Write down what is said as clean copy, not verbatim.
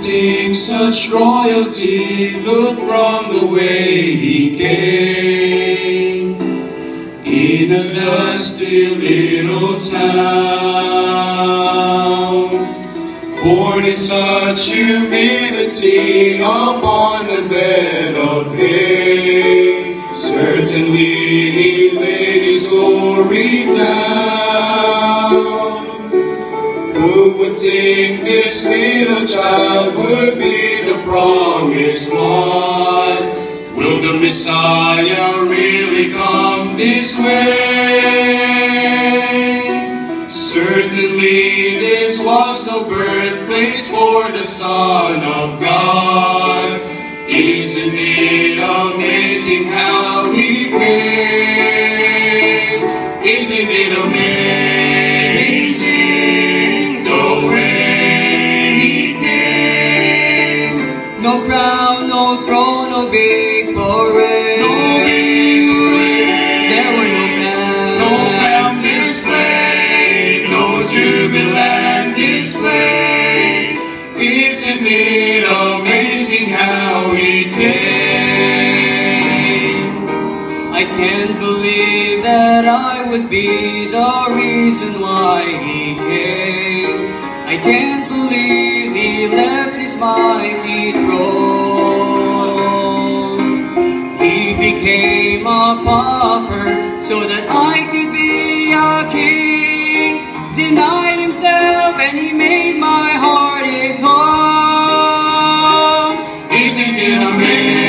Accepting such royalty, look from the way he came. In a dusty little town, born in such humility upon the bed of pain, certainly he laid his glory down. Who would think this little child would be the promised one? Will the Messiah really come this way? Certainly this was a birthplace for the Son of God. Isn't it amazing how he came? Isn't it amazing the way he came? No crown, no throne, no big parade. No big parade. There were No crown display, no jubilant display. Isn't it amazing how he came? I can't believe that I would be the reason why he came. I can't believe he left his mighty throne. He became a pauper so that I could be a king. Denied himself and he made my heart his home. Isn't it amazing?